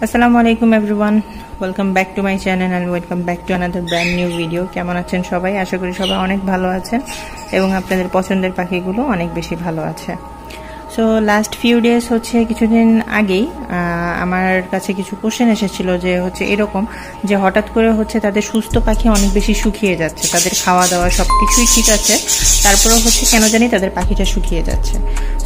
আসসালামু আলাইকুম everyone, welcome back to my channel and welcome back to another brand new video. কেমন আছেন সবাই? আশা করি সবাই অনেক ভালো আছেন এবং আপনাদের পছন্দের পাখিগুলো অনেক বেশি ভালো আছে। সো লাস্ট ফিউ ডেজ হচ্ছে কিছুদিন আগেই আমার কাছে কিছু কোশ্চেন এসেছিল যে হচ্ছে এরকম যে হঠাৎ করে হচ্ছে তাদের সুস্থ পাখি অনেক বেশি শুকিয়ে যাচ্ছে, তাদের খাওয়া দাওয়া সব কিছুই ঠিক আছে, তারপরেও হচ্ছে কেন জানি তাদের পাখিটা শুকিয়ে যাচ্ছে।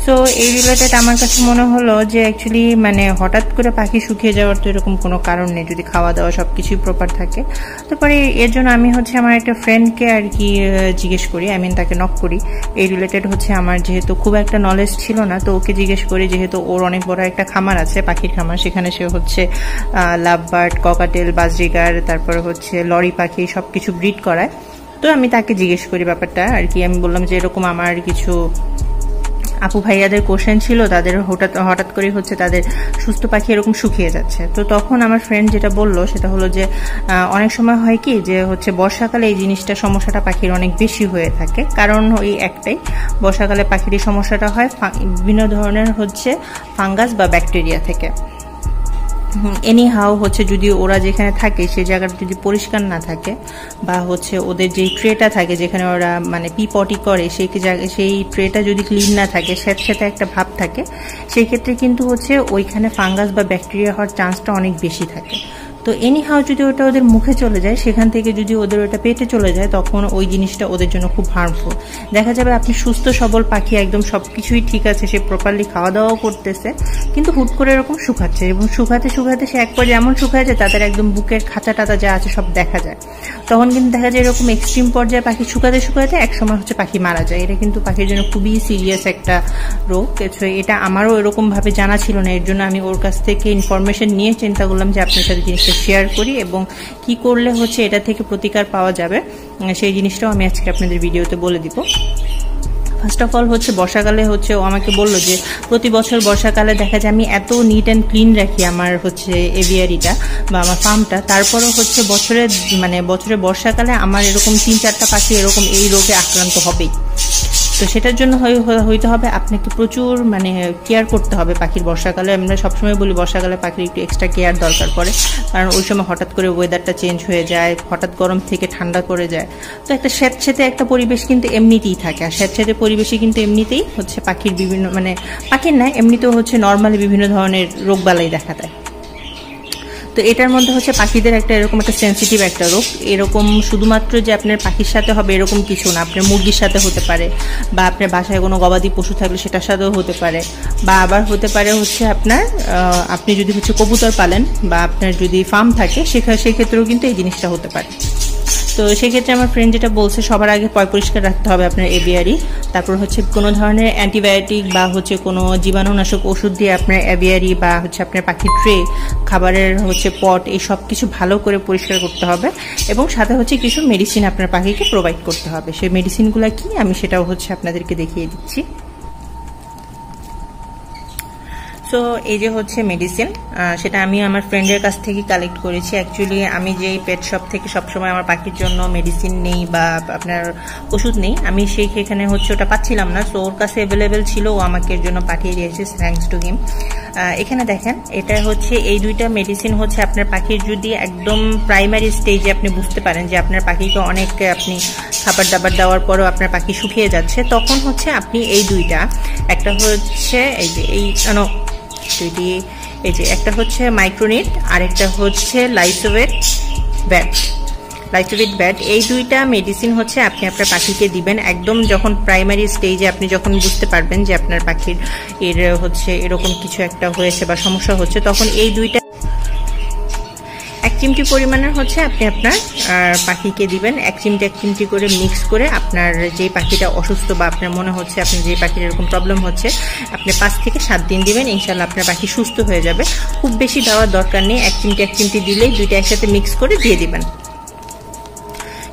সো এই রিলেটেড আমার কাছে মনে হলো যে অ্যাকচুয়ালি মানে হঠাৎ করে পাখি শুকিয়ে যাওয়ার তো এরকম কোনো কারণ নেই যদি খাওয়া দাওয়া সব কিছুই প্রপার থাকে। তারপরে এর জন্য আমি হচ্ছে আমার একটা ফ্রেন্ডকে আর কি জিজ্ঞেস করি, তাকে নক করি। এই রিলেটেড হচ্ছে আমার যেহেতু খুব একটা নলেজ ছিল না, তো ওকে জিজ্ঞেস করি, যেহেতু ওর অনেক বড় একটা খামার আছে, পাখির খামার, সেখানে সে হচ্ছে লাভ বার্ড, ককাটেল, বাজরিগার, তারপরে হচ্ছে লরি পাখি সব কিছু ব্রিড করায়। তো আমি তাকে জিজ্ঞেস করি ব্যাপারটা আর কি। আমি বললাম যে এরকম আমার কিছু আপু ভাইয়াদের কোশ্চেন ছিল, তাদের হঠাৎ করে হচ্ছে তাদের সুস্থ পাখি এরকম শুকিয়ে যাচ্ছে। তো তখন আমার ফ্রেন্ড যেটা বললো সেটা হলো যে অনেক সময় হয় কি যে হচ্ছে বর্ষাকালে এই জিনিসটা সমস্যাটা পাখির অনেক বেশি হয়ে থাকে। কারণ ওই একটাই, বর্ষাকালে পাখির এই সমস্যাটা হয় বিভিন্ন ধরনের হচ্ছে ফাঙ্গাস বা ব্যাকটেরিয়া থেকে। এনি হাউ হচ্ছে যদি ওরা যেখানে থাকে সেই জায়গাটা যদি পরিষ্কার না থাকে বা হচ্ছে ওদের যেই ট্রেটা থাকে যেখানে ওরা মানে পটি করে সেই ট্রেটা যদি ক্লিন না থাকে, স্যাঁতস্যাঁতে একটা ভাব থাকে, সেই ক্ষেত্রে কিন্তু হচ্ছে ওইখানে ফাঙ্গাস বা ব্যাকটেরিয়া হওয়ার চান্সটা অনেক বেশি থাকে। তো এনি হাউ যদি ওটা ওদের মুখে চলে যায়, সেখান থেকে যদি ওদের ওটা পেটে চলে যায়, তখন ওই জিনিসটা ওদের জন্য খুব হার্মফুল। দেখা যাবে আপনি সুস্থ সবল পাখি, একদম সবকিছুই ঠিক আছে, সে প্রপারলি খাওয়া দাওয়াও করতেছে, কিন্তু হুট করে এরকম শুকাচ্ছে এবং শুকাতে সে এক পর্যায়ে এমন শুকায় যায় তাদের একদম বুকের খাঁচা টাতা যা আছে সব দেখা যায়। তখন কিন্তু দেখা যায় এরকম এক্সট্রিম পর্যায়ে পাখি শুকাতে একসময় হচ্ছে পাখি মারা যায়। এটা কিন্তু পাখির জন্য খুবই সিরিয়াস একটা রোগ। এটা আমারও এরকম ভাবে জানা ছিল না, এর জন্য আমি ওর কাছ থেকে ইনফরমেশন নিয়ে চিন্তা করলাম যে আপনার সাথে জিনিসটা শেয়ার করি এবং কি করলে হচ্ছে এটা থেকে প্রতিকার পাওয়া যাবে সেই জিনিসটাও আমি আজকে আপনাদের ভিডিওতে বলে দিব। ফার্স্ট অফ অল হচ্ছে বর্ষাকালে হচ্ছে ও আমাকে বললো যে প্রতি বছর বর্ষাকালে দেখা যায় আমি এত নিট অ্যান্ড ক্লিন রাখি আমার হচ্ছে এভিয়ারিটা বা আমার ফার্মটা, তারপরেও হচ্ছে বছরে বর্ষাকালে আমার এরকম 3-4টা পাখি এরকম এই রোগে আক্রান্ত হবেই। তো সেটার জন্য হইতে হবে আপনাকে প্রচুর মানে কেয়ার করতে হবে পাখির। বর্ষাকালে আমরা সবসময় বলি বর্ষাকালে পাখির একটু এক্সট্রা কেয়ার দরকার পড়ে, কারণ ওই সময় হঠাৎ করে ওয়েদারটা চেঞ্জ হয়ে যায়, হঠাৎ গরম থেকে ঠান্ডা করে যায়। তো একটা স্যাঁতস্যাঁতে একটা পরিবেশ কিন্তু এমনিতেই থাকে, আর স্যাঁতস্যাঁতে পরিবেশে কিন্তু এমনিতেই হচ্ছে পাখির বিভিন্ন মানে পাখির না এমনিতেও হচ্ছে নর্মালি বিভিন্ন ধরনের রোগবালাই দেখা দেয়। তো এটার মধ্যে হচ্ছে পাখিদের এরকম একটা সেন্সিটিভ একটা রোগ। এরকম শুধুমাত্র যে আপনার পাখির সাথে হবে এরকম কিছু না, আপনার মুরগির সাথে হতে পারে, বা আপনার বাসায় কোনো গবাদি পশু থাকলে সেটার সাথেও হতে পারে, বা আবার হতে পারে হচ্ছে আপনি যদি হচ্ছে কবুতর পালেন বা আপনার যদি ফার্ম থাকে সেক্ষেত্রেও কিন্তু এই জিনিসটা হতে পারে। তো সেক্ষেত্রে আমার ফ্রেন্ড যেটা বলছে সবার আগে পরিষ্কার রাখতে হবে আপনার এভিয়ারি, তারপর হচ্ছে কোনো ধরনের অ্যান্টিবায়োটিক বা হচ্ছে কোনো জীবাণুনাশক ওষুধ দিয়ে আপনার এভিয়ারি বা হচ্ছে আপনার পাখির ট্রে, খাবারের হচ্ছে পট, এই সব কিছু ভালো করে পরিষ্কার করতে হবে এবং সাথে হচ্ছে কিছু মেডিসিন আপনার পাখিকে প্রোভাইড করতে হবে। সেই মেডিসিনগুলো কি আমি সেটাও হচ্ছে আপনাদেরকে দেখিয়ে দিচ্ছি। সো এই যে হচ্ছে মেডিসিন, সেটা আমি আমার ফ্রেন্ডের কাছ থেকে কালেক্ট করেছি। অ্যাকচুয়ালি আমি যে পেট শপ থেকে সবসময় আমার পাখির জন্য মেডিসিন নেই বা আপনার ওষুধ নেই, আমি সেখানে হচ্ছে ওটা পাচ্ছিলাম না। সো ওর কাছে অ্যাভেলেবেল ছিল, ও আমাকে এর জন্য পাঠিয়ে দিয়েছে, থ্যাঙ্কস টু হিম। এখানে দেখেন, এটা হচ্ছে এই দুইটা মেডিসিন হচ্ছে আপনার পাখির যদি একদম প্রাইমারি স্টেজে আপনি বুঝতে পারেন যে আপনার পাখিকে অনেক আপনি খাবার দাবার দেওয়ার পরও আপনার পাখি শুকিয়ে যাচ্ছে, তখন হচ্ছে আপনি এই দুইটা, একটা হচ্ছে এই যে এই যে একটা হচ্ছে মাইক্রোনিট আর একটা হচ্ছে লাইসোভিট ব্যাট, এই দুইটা মেডিসিন হচ্ছে আপনি আপনার পাখিকে দিবেন একদম যখন প্রাইমারি স্টেজে, আপনি যখন বুঝতে পারবেন যে আপনার পাখির হচ্ছে এরকম কিছু একটা হয়েছে বা সমস্যা হচ্ছে, তখন এই দুইটা 1 চিমটি পরিমাণের হচ্ছে আপনি আপনার পাখিকে দিবেন। 1 চিমটি করে মিক্স করে আপনার যে পাখিটা অসুস্থ বা আপনার মনে হচ্ছে আপনার যে পাখির এরকম প্রবলেম হচ্ছে, আপনি 5 থেকে 7 দিন দিবেন, ইনশাল্লাহ আপনার পাখি সুস্থ হয়ে যাবে। খুব বেশি দেওয়ার দরকার নেই, 1 চিমটি দিলেই দুইটা একসাথে মিক্স করে দিয়ে দিবেন।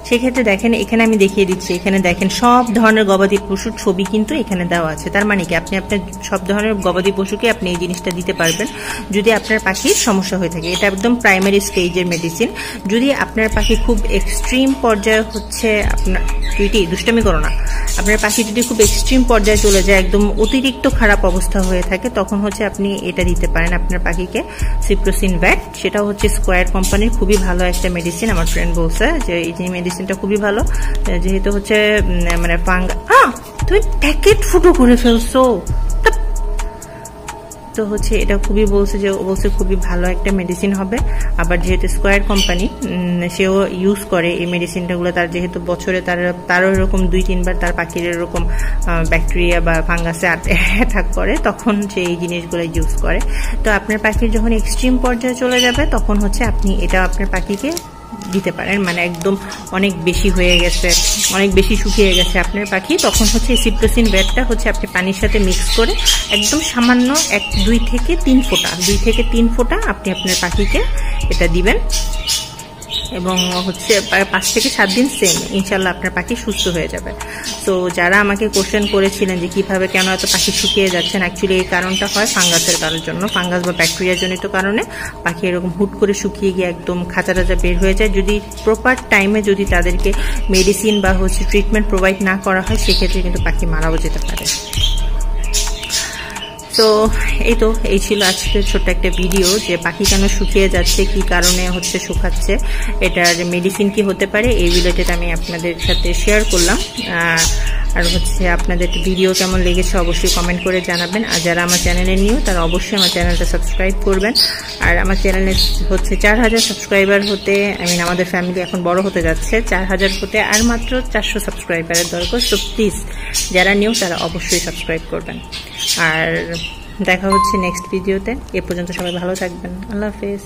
সেক্ষেত্রে দেখেন এখানে আমি দেখিয়ে দিচ্ছি, এখানে দেখেন সব ধরনের গবাদি পশুর ছবি কিন্তু এখানে দেওয়া আছে। তার মানে কি আপনি আপনার সব ধরনের গবাদি পশুকে আপনি এই জিনিসটা দিতে পারবেন যদি আপনার পাখির সমস্যা হয়ে থাকে। এটা একদম প্রাইমারি স্টেজের মেডিসিন। যদি আপনার পাখি খুব এক্সট্রিম পর্যায়ে হচ্ছে, আপনার তুইটি দুষ্টামি করো না, আপনার পাখি যদি খুব এক্সট্রিম পর্যায়ে চলে যায়, একদম অতিরিক্ত খারাপ অবস্থা হয়ে থাকে, তখন হচ্ছে আপনি এটা দিতে পারেন আপনার পাখিকে, সিপ্রোসিন ভ্যাট। সেটা হচ্ছে স্কোয়ার কোম্পানির খুবই ভালো একটা মেডিসিন। আমার ফ্রেন্ড বলছে যে এই মেডিসিনটা খুবই ভালো, যেহেতু হচ্ছে মানে তুমি প্যাকেট ফুটো করে ফেলছো। তো হচ্ছে এটা খুবই বলছে খুবই ভালো একটা মেডিসিন হবে। আবার যেহেতু স্কোয়ার কোম্পানি সেও ইউজ করে এই মেডিসিনটাগুলো, তার যেহেতু বছরে তারও এরকম 2-3 বার তার পাখির এরকম ব্যাকটেরিয়া বা ফাঙ্গাসে অ্যাটাক করে, তখন সে এই জিনিসগুলো ইউজ করে। তো আপনার পাখির যখন এক্সট্রিম পর্যায়ে চলে যাবে তখন হচ্ছে আপনি এটা আপনার পাখিকে দিতে পারেন। মানে একদম অনেক বেশি হয়ে গেছে, অনেক বেশি শুকিয়ে গেছে আপনার পাখি, তখন হচ্ছে এই সিপ্রোসিন ভ্যাটটা হচ্ছে আপনি পানির সাথে মিক্স করে একদম সামান্য 2 থেকে 3 ফোঁটা আপনি আপনার পাখিকে এটা দিবেন, এবং হচ্ছে 5 থেকে 7 দিন সেম, ইনশাল্লাহ আপনার পাখি সুস্থ হয়ে যাবে। তো যারা আমাকে কোশ্চেন করেছিলেন যে কিভাবে কেন এত পাখি শুকিয়ে যাচ্ছেন, অ্যাকচুয়ালি এই কারণটা হয় ফাঙ্গাসের জন্য, ফাঙ্গাস বা ব্যাকটেরিয়া জনিত কারণে পাখি এরকম হুট করে শুকিয়ে গিয়ে একদম খাঁচা বের হয়ে যায়। যদি প্রপার টাইমে যদি তাদেরকে মেডিসিন বা হচ্ছে ট্রিটমেন্ট প্রোভাইড না করা হয়, সেক্ষেত্রে কিন্তু পাখি মারাও যেতে পারে। তো এই ছিল আজকের ছোট্ট একটা ভিডিও, যে পাখি কেন শুকিয়ে যাচ্ছে, কি কারণে হচ্ছে শুকাচ্ছে, এটার মেডিসিন কি হতে পারে, এই রিলেটেড আমি আপনাদের সাথে শেয়ার করলাম। আর হচ্ছে আপনাদের ভিডিও কেমন লেগেছে অবশ্যই কমেন্ট করে জানাবেন। আর যারা আমার চ্যানেলে নিউ তারা অবশ্যই আমার চ্যানেলটা সাবস্ক্রাইব করবেন। আর আমার চ্যানেলে হচ্ছে 4000 সাবস্ক্রাইবার হতে, আমাদের ফ্যামিলি এখন বড় হতে যাচ্ছে, 4000 হতে আর মাত্র 400 সাবস্ক্রাইবারের দরকার। তো প্লিজ যারা নিউ তারা অবশ্যই সাবস্ক্রাইব করবেন। আর দেখা হচ্ছে নেক্সট ভিডিওতে। এ পর্যন্ত সবাই ভালো থাকবেন। আল্লাহ হাফেজ।